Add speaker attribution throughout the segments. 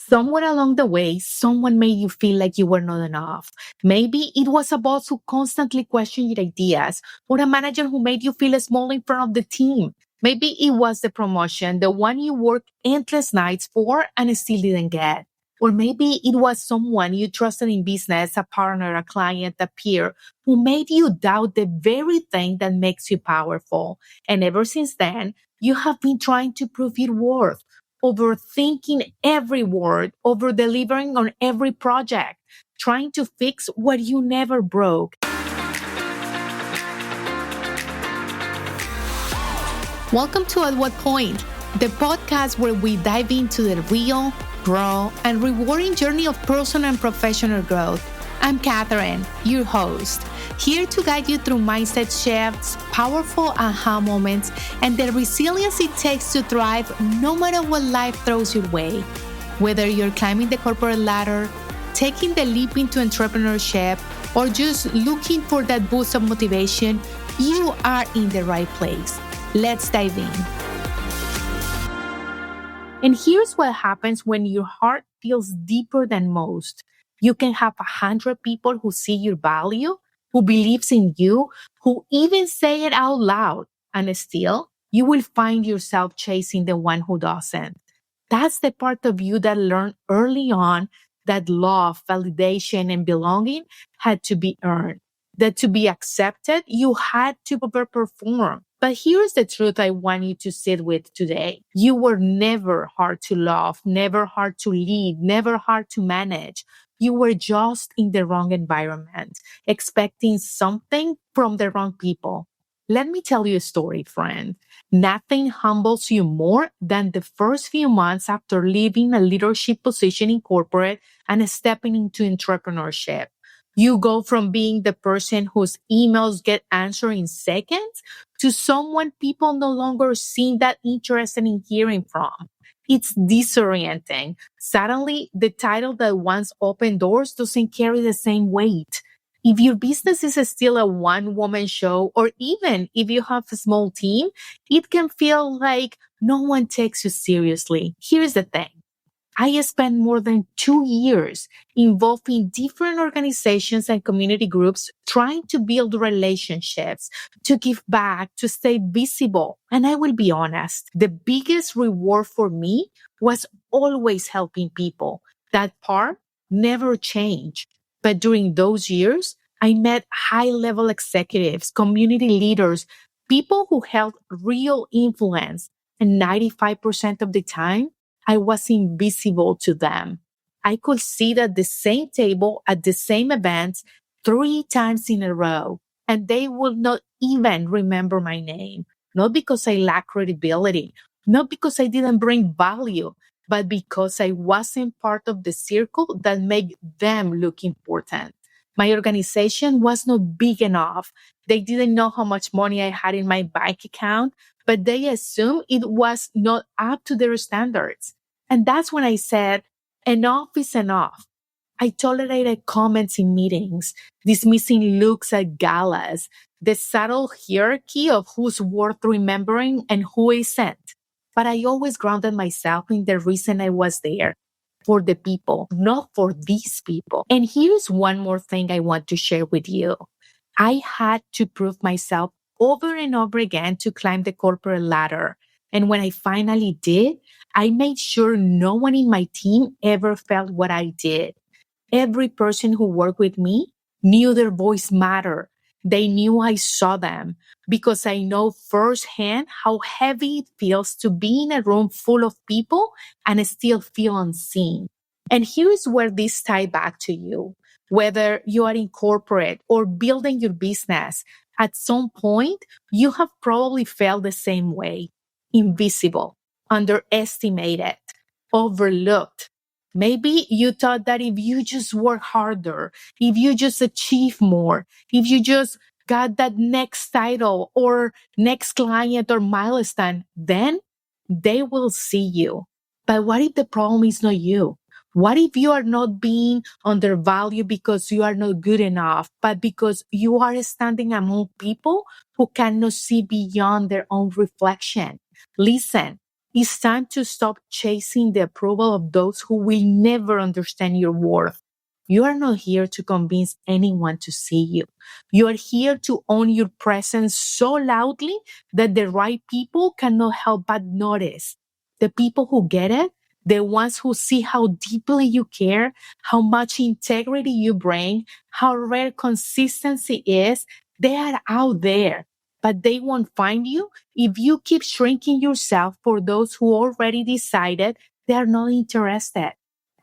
Speaker 1: Somewhere along the way, someone made you feel like you were not enough. Maybe it was a boss who constantly questioned your ideas, or a manager who made you feel small in front of the team. Maybe it was the promotion, the one you worked endless nights for and still didn't get. Or maybe it was someone you trusted in business, a partner, a client, a peer, who made you doubt the very thing that makes you powerful. And ever since then, you have been trying to prove your worth, overthinking every word, over delivering on every project, trying to fix what you never broke. Welcome to At What Point, the podcast where we dive into the real, raw, and rewarding journey of personal and professional growth. I'm Catherine, your host, here to guide you through mindset shifts, powerful aha moments, and the resilience it takes to thrive no matter what life throws your way. Whether you're climbing the corporate ladder, taking the leap into entrepreneurship, or just looking for that boost of motivation, you are in the right place. Let's dive in. And here's what happens when your heart feels deeper than most. You can have 100 people who see your value, who believes in you, who even say it out loud, and still you will find yourself chasing the one who doesn't. That's the part of you that learned early on that love, validation, and belonging had to be earned. That to be accepted, you had to overperform. But here's the truth I want you to sit with today. You were never hard to love, never hard to lead, never hard to manage. You were just in the wrong environment, expecting something from the wrong people. Let me tell you a story, friend. Nothing humbles you more than the first few months after leaving a leadership position in corporate and stepping into entrepreneurship. You go from being the person whose emails get answered in seconds to someone people no longer seem that interested in hearing from. It's disorienting. Suddenly, the title that once opened doors doesn't carry the same weight. If your business is still a one-woman show, or even if you have a small team, it can feel like no one takes you seriously. Here's the thing. I spent more than 2 years involved in different organizations and community groups trying to build relationships, to give back, to stay visible. And I will be honest, the biggest reward for me was always helping people. That part never changed. But during those years, I met high-level executives, community leaders, people who held real influence. And 95% of the time, I was invisible to them. I could sit at the same table at the same events 3 times in a row, and they would not even remember my name. Not because I lack credibility, not because I didn't bring value, but because I wasn't part of the circle that made them look important. My organization was not big enough. They didn't know how much money I had in my bank account, but they assumed it was not up to their standards. And that's when I said, enough is enough. I tolerated comments in meetings, dismissing looks at galas, the subtle hierarchy of who's worth remembering and who isn't. But I always grounded myself in the reason I was there, for the people, not for these people. And here's one more thing I want to share with you. I had to prove myself over and over again to climb the corporate ladder. And when I finally did, I made sure no one in my team ever felt what I did. Every person who worked with me knew their voice mattered. They knew I saw them because I know firsthand how heavy it feels to be in a room full of people and still feel unseen. And here's where this ties back to you. Whether you are in corporate or building your business, at some point, you have probably felt the same way. Invisible, underestimated, overlooked. Maybe you thought that if you just work harder, if you just achieve more, if you just got that next title or next client or milestone, then they will see you. But what if the problem is not you? What if you are not being undervalued because you are not good enough, but because you are standing among people who cannot see beyond their own reflection? Listen, It's time to stop chasing the approval of those who will never understand your worth. You are not here to convince anyone to see you. You are here to own your presence so loudly that the right people cannot help but notice. The people who get it, the ones who see how deeply you care, how much integrity you bring, how rare consistency is, they are out there. But they won't find you if you keep shrinking yourself for those who already decided they are not interested.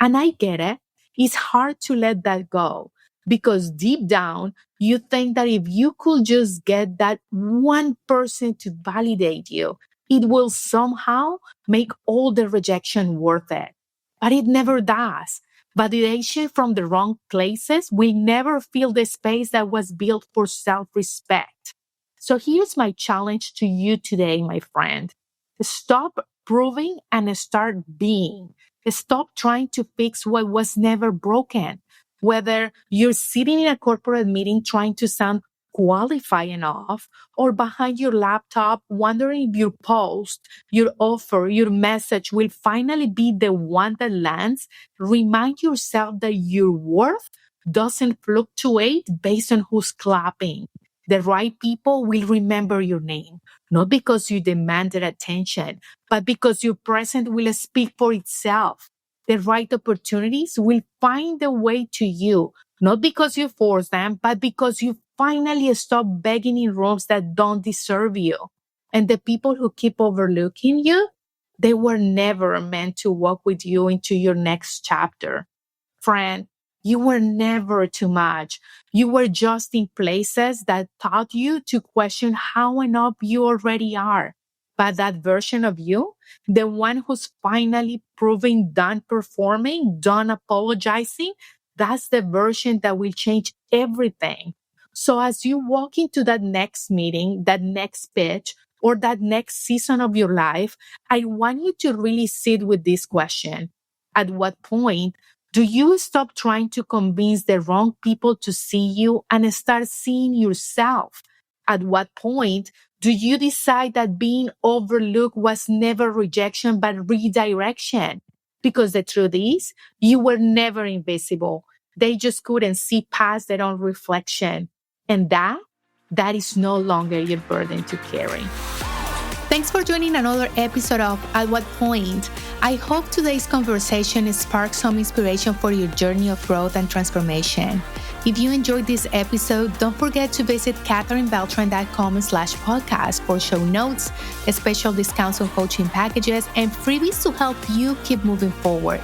Speaker 1: And I get it. It's hard to let that go because deep down, you think that if you could just get that one person to validate you, it will somehow make all the rejection worth it. But it never does. Validation from the wrong places will never fill the space that was built for self-respect. So here's my challenge to you today, my friend. Stop proving and start being. Stop trying to fix what was never broken. Whether you're sitting in a corporate meeting trying to sound qualified enough or behind your laptop wondering if your post, your offer, your message will finally be the one that lands, remind yourself that your worth doesn't fluctuate based on who's clapping. The right people will remember your name, not because you demanded attention, but because your presence will speak for itself. The right opportunities will find their way to you, not because you force them, but because you finally stop begging in rooms that don't deserve you. And the people who keep overlooking you, they were never meant to walk with you into your next chapter. Friend, you were never too much. You were just in places that taught you to question how enough you already are. But that version of you, the one who's finally proving done performing, done apologizing, that's the version that will change everything. So as you walk into that next meeting, that next pitch, or that next season of your life, I want you to really sit with this question. At what point do you stop trying to convince the wrong people to see you and start seeing yourself? At what point do you decide that being overlooked was never rejection but redirection? Because the truth is, you were never invisible. They just couldn't see past their own reflection. And that is no longer your burden to carry. Thanks for joining another episode of At What Point. I hope today's conversation sparked some inspiration for your journey of growth and transformation. If you enjoyed this episode, don't forget to visit katherinebeltran.com/podcast for show notes, special discounts on coaching packages, and freebies to help you keep moving forward.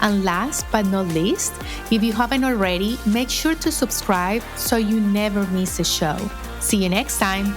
Speaker 1: And last but not least, if you haven't already, make sure to subscribe so you never miss a show. See you next time.